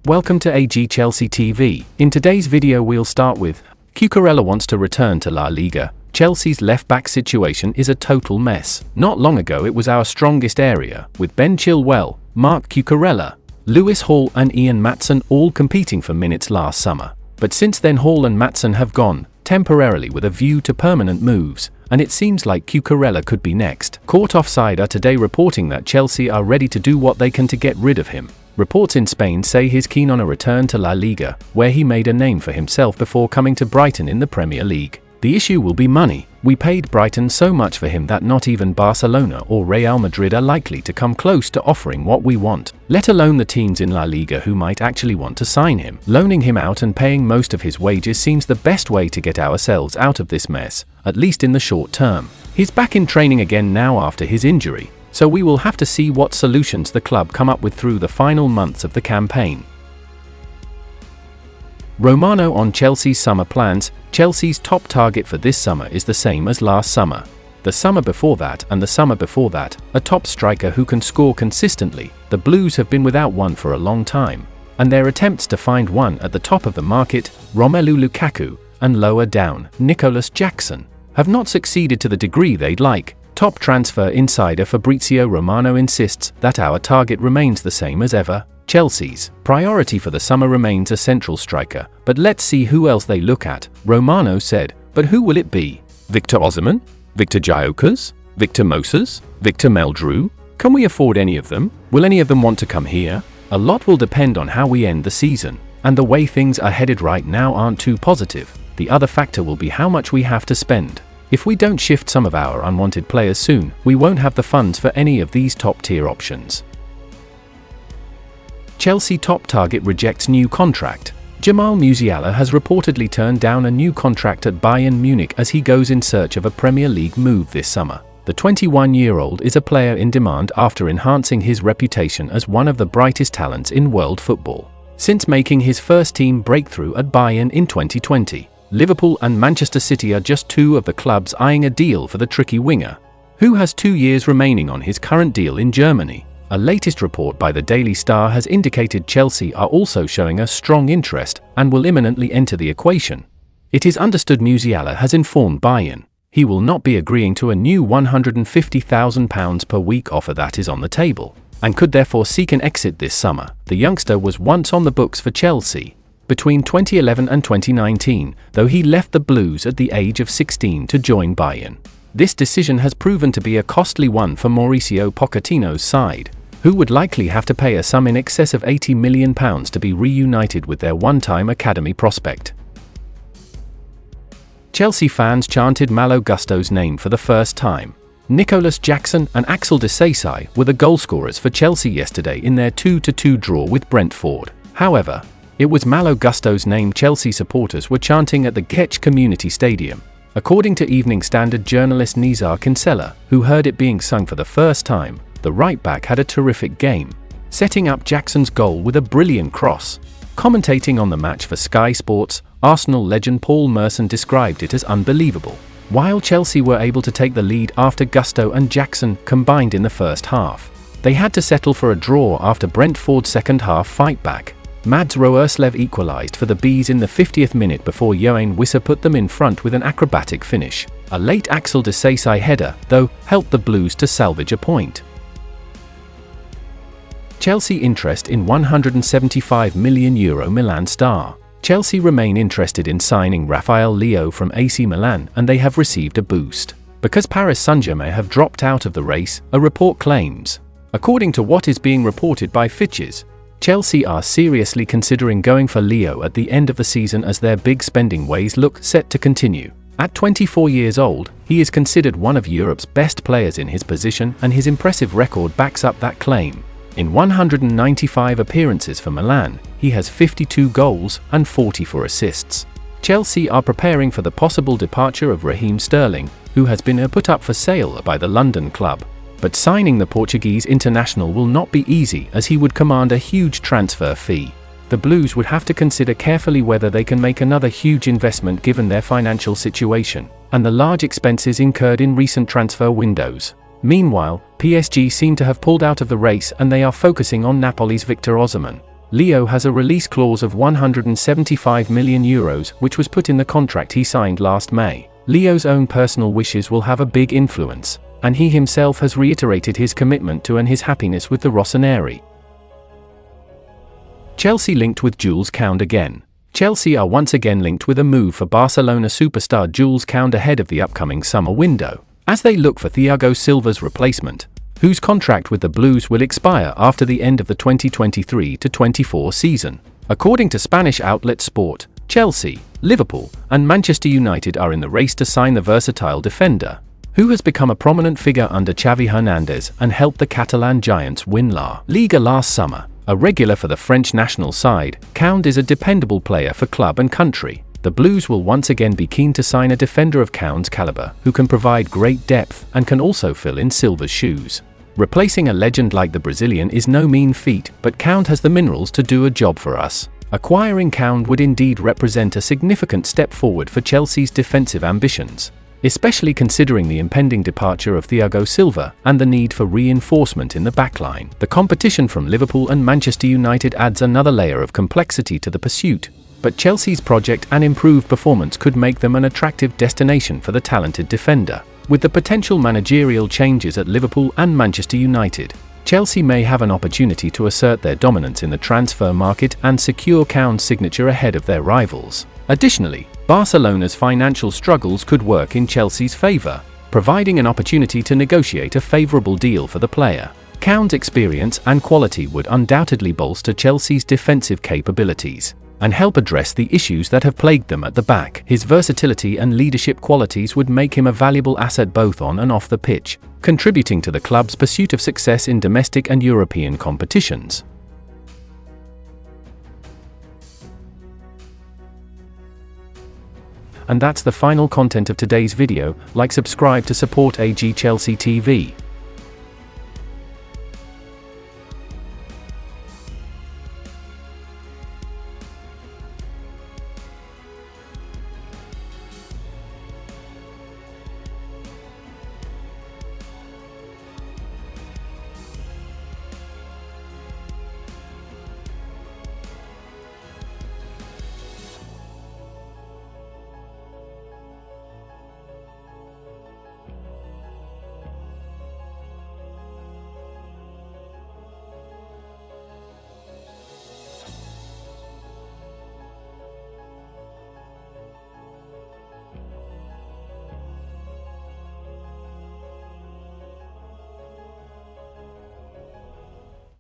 Welcome to AG Chelsea TV. In today's video we'll start with Cucurella wants to return to La Liga. Chelsea's left-back situation is a total mess. Not long ago it was our strongest area, with Ben Chilwell, Marc Cucurella, Lewis Hall and Ian Maatsen all competing for minutes last summer. But since then Hall and Maatsen have gone, temporarily with a view to permanent moves, and it seems like Cucurella could be next. Caught Offside are today reporting that Chelsea are ready to do what they can to get rid of him. Reports in Spain say he's keen on a return to La Liga, where he made a name for himself before coming to Brighton in the Premier League. The issue will be money. We paid Brighton so much for him that not even Barcelona or Real Madrid are likely to come close to offering what we want, let alone the teams in La Liga who might actually want to sign him. Loaning him out and paying most of his wages seems the best way to get ourselves out of this mess, at least in the short term. He's back in training again now after his injury, so we will have to see what solutions the club come up with through the final months of the campaign. Romano on Chelsea's summer plans. Chelsea's top target for this summer is the same as last summer, the summer before that and the summer before that, a top striker who can score consistently. The Blues have been without one for a long time, and their attempts to find one at the top of the market, Romelu Lukaku, and lower down, Nicolas Jackson, have not succeeded to the degree they'd like. Top transfer insider Fabrizio Romano insists that our target remains the same as ever. Chelsea's priority for the summer remains a central striker, but let's see who else they look at, Romano said. But who will it be? Victor Osimhen? Victor Gyökeres? Victor Moses? Victor Meldrew? Can we afford any of them? Will any of them want to come here? A lot will depend on how we end the season, and the way things are headed right now aren't too positive. The other factor will be how much we have to spend. If we don't shift some of our unwanted players soon, we won't have the funds for any of these top-tier options. Chelsea top target rejects new contract. Jamal Musiala has reportedly turned down a new contract at Bayern Munich as he goes in search of a Premier League move this summer. The 21-year-old is a player in demand after enhancing his reputation as one of the brightest talents in world football. Since making his first-team breakthrough at Bayern in 2020, Liverpool and Manchester City are just two of the clubs eyeing a deal for the tricky winger, who has 2 years remaining on his current deal in Germany. A latest report by the Daily Star has indicated Chelsea are also showing a strong interest and will imminently enter the equation. It is understood Musiala has informed Bayern he will not be agreeing to a new £150,000 per week offer that is on the table, and could therefore seek an exit this summer. The youngster was once on the books for Chelsea between 2011 and 2019, though he left the Blues at the age of 16 to join Bayern. This decision has proven to be a costly one for Mauricio Pochettino's side, who would likely have to pay a sum in excess of £80 million to be reunited with their one-time academy prospect. Chelsea fans chanted Malo Gusto's name for the first time. Nicolas Jackson and Axel Disasi were the goalscorers for Chelsea yesterday in their 2-2 draw with Brentford. However, it was Malo Gusto's name Chelsea supporters were chanting at the Ketch Community Stadium. According to Evening Standard journalist Nizar Kinsella, who heard it being sung for the first time, the right-back had a terrific game, setting up Jackson's goal with a brilliant cross. Commentating on the match for Sky Sports, Arsenal legend Paul Merson described it as unbelievable. While Chelsea were able to take the lead after Gusto and Jackson combined in the first half, they had to settle for a draw after Brentford's second-half fight-back. Mads Roerslev equalised for the Bees in the 50th minute before Yoane Wissa put them in front with an acrobatic finish. A late Axel Disasi header, though, helped the Blues to salvage a point. Chelsea interest in €175 million Milan star. Chelsea remain interested in signing Rafael Leao from AC Milan, and they have received a boost because Paris Saint-Germain have dropped out of the race, a report claims. According to what is being reported by Fitches, Chelsea are seriously considering going for Leao at the end of the season as their big spending ways look set to continue. At 24 years old, he is considered one of Europe's best players in his position, and his impressive record backs up that claim. In 195 appearances for Milan, he has 52 goals and 44 assists. Chelsea are preparing for the possible departure of Raheem Sterling, who has been put up for sale by the London club. But signing the Portuguese international will not be easy, as he would command a huge transfer fee. The Blues would have to consider carefully whether they can make another huge investment given their financial situation and the large expenses incurred in recent transfer windows. Meanwhile, PSG seem to have pulled out of the race and they are focusing on Napoli's Victor Osimhen. Leao has a release clause of €175 million, which was put in the contract he signed last May. Leao's own personal wishes will have a big influence, and he himself has reiterated his commitment to and his happiness with the Rossoneri. Chelsea linked with Jules Kounde again. Chelsea are once again linked with a move for Barcelona superstar Jules Kounde ahead of the upcoming summer window, as they look for Thiago Silva's replacement, whose contract with the Blues will expire after the end of the 2023-24 season. According to Spanish outlet Sport, Chelsea, Liverpool, and Manchester United are in the race to sign the versatile defender, who has become a prominent figure under Xavi Hernandez and helped the Catalan Giants win La Liga last summer. A regular for the French national side, Kounde is a dependable player for club and country. The Blues will once again be keen to sign a defender of Kounde's caliber, who can provide great depth and can also fill in Silva's shoes. Replacing a legend like the Brazilian is no mean feat, but Kounde has the minerals to do a job for us. Acquiring Kounde would indeed represent a significant step forward for Chelsea's defensive ambitions, especially considering the impending departure of Thiago Silva and the need for reinforcement in the backline. The competition from Liverpool and Manchester United adds another layer of complexity to the pursuit, but Chelsea's project and improved performance could make them an attractive destination for the talented defender. With the potential managerial changes at Liverpool and Manchester United, Chelsea may have an opportunity to assert their dominance in the transfer market and secure Kounde's signature ahead of their rivals. Additionally, Barcelona's financial struggles could work in Chelsea's favour, providing an opportunity to negotiate a favourable deal for the player. Kounde's experience and quality would undoubtedly bolster Chelsea's defensive capabilities and help address the issues that have plagued them at the back. His versatility and leadership qualities would make him a valuable asset both on and off the pitch, contributing to the club's pursuit of success in domestic and European competitions. And that's the final content of today's video. Like, subscribe to support AG Chelsea TV.